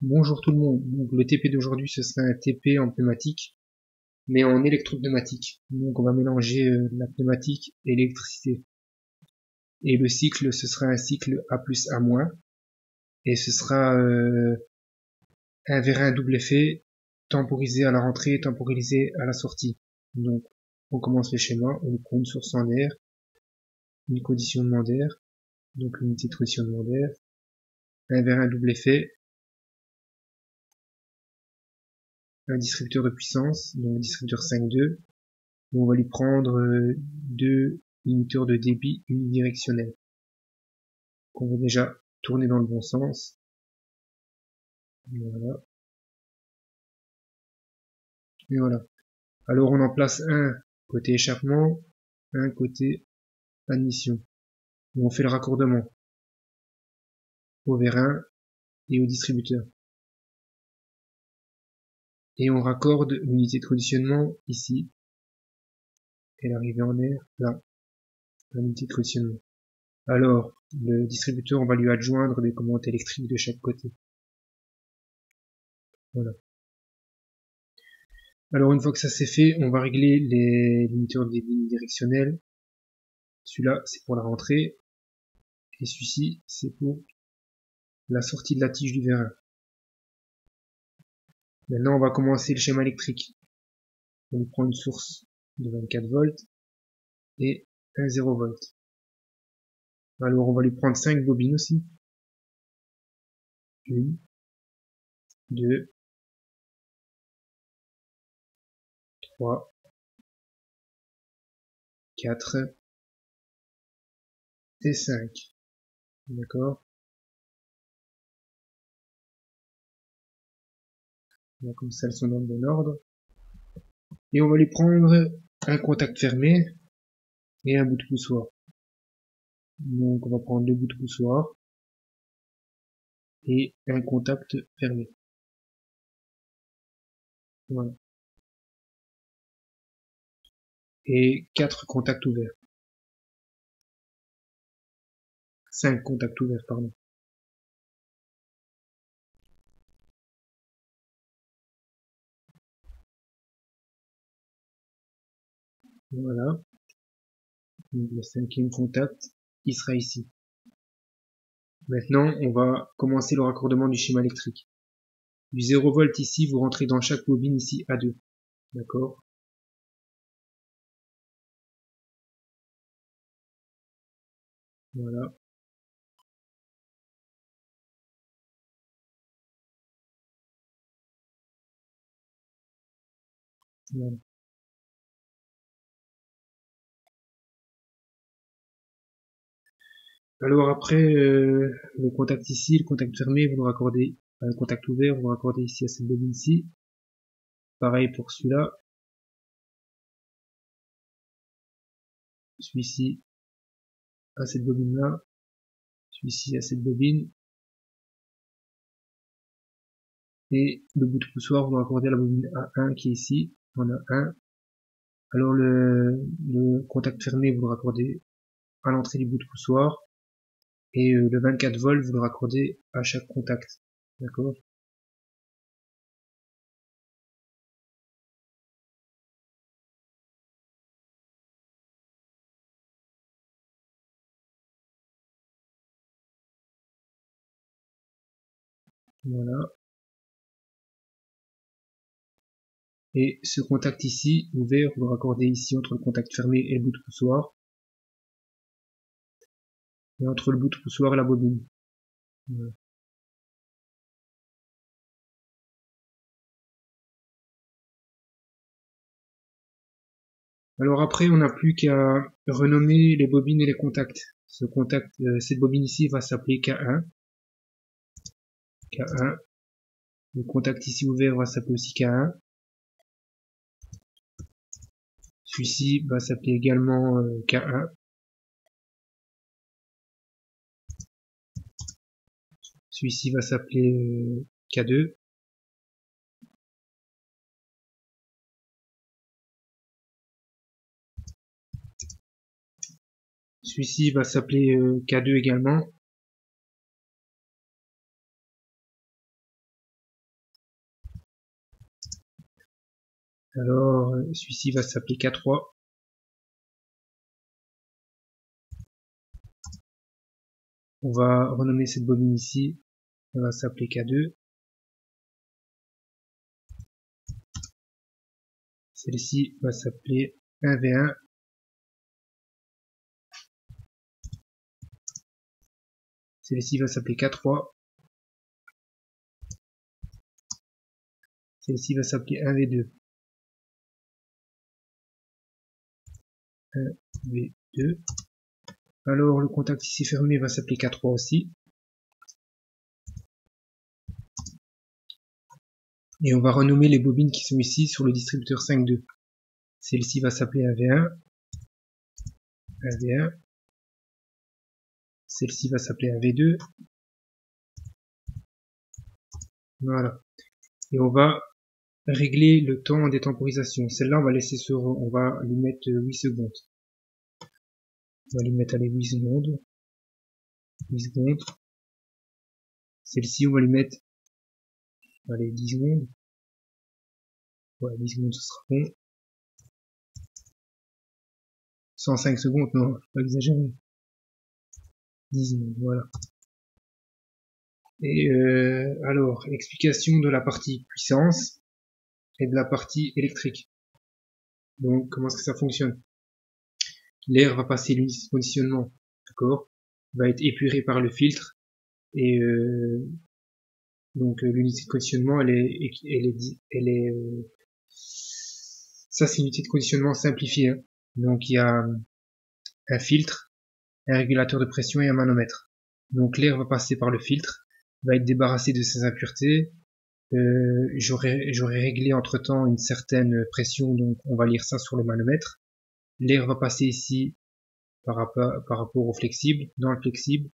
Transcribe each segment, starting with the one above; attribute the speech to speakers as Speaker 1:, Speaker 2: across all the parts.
Speaker 1: Bonjour tout le monde. Donc, le TP d'aujourd'hui, ce sera un TP en pneumatique, mais en électropneumatique. Donc on va mélanger la pneumatique et l'électricité. Et le cycle, ce sera un cycle A plus A moins. Et ce sera un vérin double effet, temporisé à la rentrée, temporisé à la sortie. Donc on commence le schéma, on prend une source en air, une conditionnement d'air, donc l'unité de conditionnement d'air, un vérin double effet, un distributeur de puissance, donc distributeur 5.2, on va lui prendre deux limiteurs de débit unidirectionnels qu'on va déjà tourner dans le bon sens. Voilà. Et voilà. Alors on en place un côté échappement, un côté admission. Et on fait le raccordement au vérin et au distributeur. Et on raccorde l'unité de conditionnement ici. Et l'arrivée en air là, l'unité de conditionnement. Alors, le distributeur, on va lui adjoindre des commandes électriques de chaque côté. Voilà. Alors, une fois que ça c'est fait, on va régler les limiteurs de débit unidirectionnels. Celui-là, c'est pour la rentrée. Et celui-ci, c'est pour la sortie de la tige du vérin. Maintenant, on va commencer le schéma électrique. On prend une source de 24 volts et un 0 volt. Alors, on va lui prendre 5 bobines aussi. 1, 2, 3, 4 et 5. D'accord? Comme ça, elles sont dans le bon ordre. Et on va lui prendre un contact fermé et un bout de poussoir. Donc, on va prendre deux bouts de poussoir et un contact fermé. Voilà. Et 4 contacts ouverts. 5 contacts ouverts, pardon. Voilà. Donc, le cinquième contact, il sera ici. Maintenant, on va commencer le raccordement du schéma électrique. Du 0 volt ici, vous rentrez dans chaque bobine ici A2. D'accord? Voilà. Voilà. Alors après, le contact ici, le contact fermé, vous le raccordez, le contact ouvert, vous le raccordez ici à cette bobine-ci. Pareil pour celui-là. Celui-ci à cette bobine-là. Celui-ci à cette bobine. Et le bout de poussoir, vous le raccordez à la bobine A1 qui est ici. On a un. Alors le contact fermé, vous le raccordez à l'entrée du bout de poussoir. Et le 24 volts, vous le raccordez à chaque contact. D'accord? Voilà. Et ce contact ici, ouvert, vous le raccordez ici entre le contact fermé et le bout de poussoir. Et entre le bout de poussoir et la bobine. Voilà. Alors après, on n'a plus qu'à renommer les bobines et les contacts. Cette bobine ici va s'appeler K1. K1. Le contact ici ouvert va s'appeler aussi K1. Celui-ci va s'appeler également K1. Celui-ci va s'appeler K2. Celui-ci va s'appeler K2 également. Alors, celui-ci va s'appeler K3. On va renommer cette bobine ici. Elle va s'appeler K2. Celle-ci va s'appeler 1V1. Celle-ci va s'appeler K3. Celle-ci va s'appeler 1V2. 1V2. Alors le contact ici fermé va s'appeler K3 aussi. Et on va renommer les bobines qui sont ici sur le distributeur 5.2. Celle-ci va s'appeler 1V1. 1V1. Celle-ci va s'appeler 1V2. Voilà. Et on va régler le temps des temporisations. Celle-là, on va laisser on va lui mettre 8 secondes. On va lui mettre, allez, 8 secondes. 8 secondes. Celle-ci, on va lui mettre, allez, 10 secondes. Ouais, 10 secondes, ce sera bon. 105 secondes, non, faut pas exagérer. 10 secondes, voilà. Et alors, explication de la partie puissance et de la partie électrique. Donc, comment est-ce que ça fonctionne? L'air va passer l'unité de conditionnement, d'accord? Va être épuré par le filtre et donc l'unité de conditionnement, ça c'est une unité de conditionnement simplifiée. Hein. Donc il y a un filtre, un régulateur de pression et un manomètre. Donc l'air va passer par le filtre, va être débarrassé de ses impuretés. J'aurais réglé entre temps une certaine pression, donc on va lire ça sur le manomètre. L'air va passer ici par rapport au flexible, dans le flexible,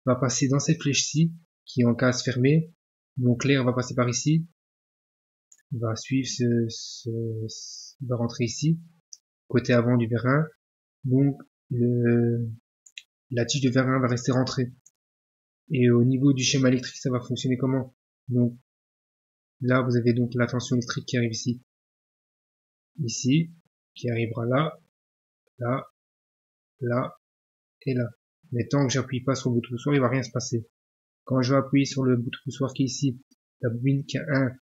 Speaker 1: va passer dans cette flèche-ci qui est en case fermée. Donc l'air va passer par ici, va suivre va rentrer ici, côté avant du vérin. Donc la tige de vérin va rester rentrée. Et au niveau du schéma électrique, ça va fonctionner comment? Donc là, vous avez donc la tension électrique qui arrive ici, qui arrivera là, là, là et là. Mais tant que j'appuie pas sur le bouton poussoir, il va rien se passer. Quand je vais appuyer sur le bouton poussoir qui est ici, la bobine K1,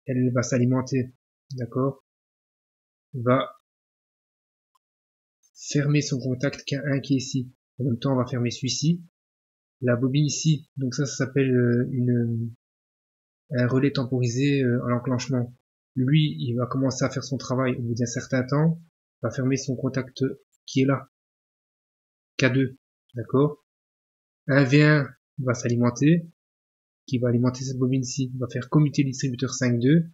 Speaker 1: elle va s'alimenter, d'accord? Va fermer son contact K1 qui est ici. En même temps, on va fermer celui-ci. La bobine ici, donc ça s'appelle un relais temporisé à l'enclenchement. Lui, il va commencer à faire son travail au bout d'un certain temps, va fermer son contact qui est là, K2, d'accord? Un V1 va s'alimenter, qui va alimenter cette bobine-ci, va faire commuter le distributeur 5.2,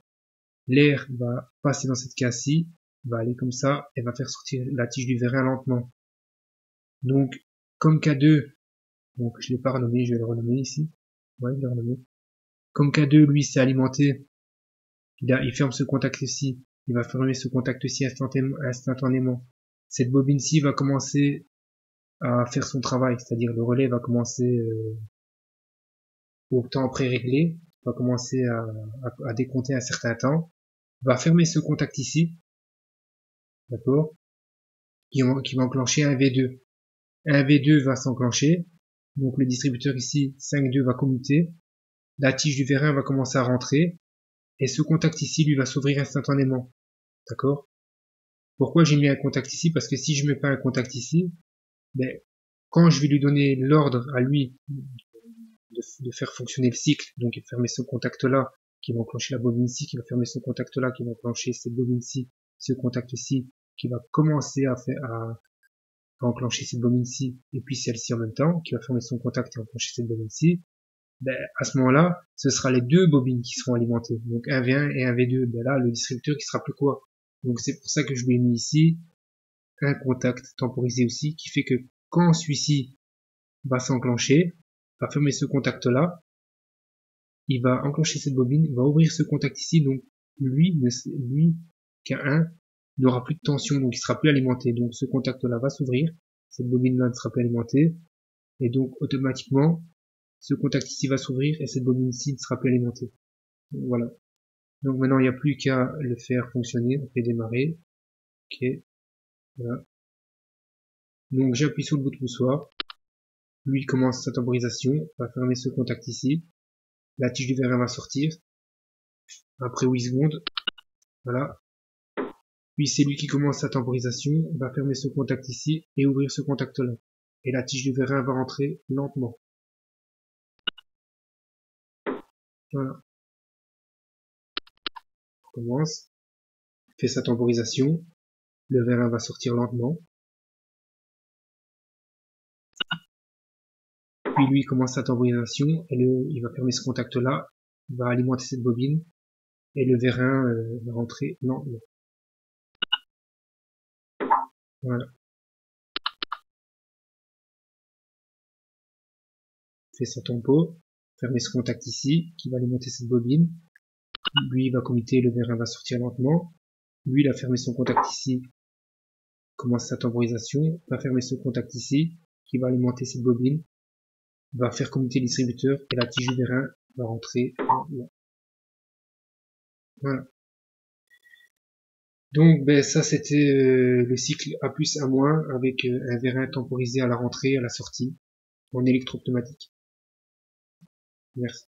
Speaker 1: l'air va passer dans cette case-ci, va aller comme ça, et va faire sortir la tige du vérin lentement. Donc, comme K2, donc je l'ai pas renommé, je vais le renommer ici, ouais, je l'ai renommé. Comme K2, lui, s'est alimenté, il ferme ce contact-ci, il va fermer ce contact-ci instantanément. Cette bobine-ci va commencer à faire son travail, c'est-à-dire le relais va commencer au temps pré-réglé, va commencer à décompter un certain temps, va fermer ce contact ici, d'accord, qui va enclencher un V2. Un V2 va s'enclencher, donc le distributeur ici, 5.2 va commuter, la tige du vérin va commencer à rentrer, et ce contact ici, lui, va s'ouvrir instantanément, d'accord. Pourquoi j'ai mis un contact ici? Parce que si je mets pas un contact ici, ben, quand je vais lui donner l'ordre à lui de faire fonctionner le cycle, donc il va fermer ce contact-là, qui va enclencher la bobine ici, qui va fermer ce contact-là, qui va enclencher cette bobine-ci, ce contact-ci, qui va commencer à enclencher cette bobine-ci, et puis celle-ci en même temps, qui va fermer son contact et enclencher cette bobine-ci, ben, à ce moment-là, ce sera les deux bobines qui seront alimentées. Donc un V1 et un V2, ben là, le distributeur qui sera plus quoi? Donc c'est pour ça que je lui ai mis ici un contact temporisé aussi, qui fait que quand celui-ci va s'enclencher, va fermer ce contact-là, il va enclencher cette bobine, il va ouvrir ce contact ici, donc lui K1, n'aura plus de tension, donc il sera plus alimenté. Donc ce contact-là va s'ouvrir, cette bobine-là ne sera plus alimentée, et donc automatiquement, ce contact ici va s'ouvrir et cette bobine ici ne sera plus alimentée. Voilà. Donc maintenant il n'y a plus qu'à le faire fonctionner, on fait démarrer. Ok, voilà. Donc j'appuie sur le bouton poussoir. Lui il commence sa temporisation, va fermer ce contact ici. La tige du vérin va sortir. Après 8 secondes, voilà. Puis c'est lui qui commence sa temporisation, va fermer ce contact ici et ouvrir ce contact là. Et la tige du vérin va rentrer lentement. Voilà. On commence. Fait sa temporisation. Le vérin va sortir lentement. Puis lui commence sa temporisation et il va fermer ce contact là. Il va alimenter cette bobine. Et le vérin va rentrer lentement. Voilà. Fait sa tempo. Fermer ce contact ici qui va alimenter cette bobine. Lui il va commiter, le vérin va sortir lentement. Lui il a fermé son contact ici. Commence sa temporisation, va fermer ce contact ici, qui va alimenter cette bobine, va faire commiter le distributeur et la tige du vérin va rentrer là. Voilà. Donc ben ça c'était le cycle A+, A- avec un vérin temporisé à la rentrée, à la sortie, en électropneumatique. Merci.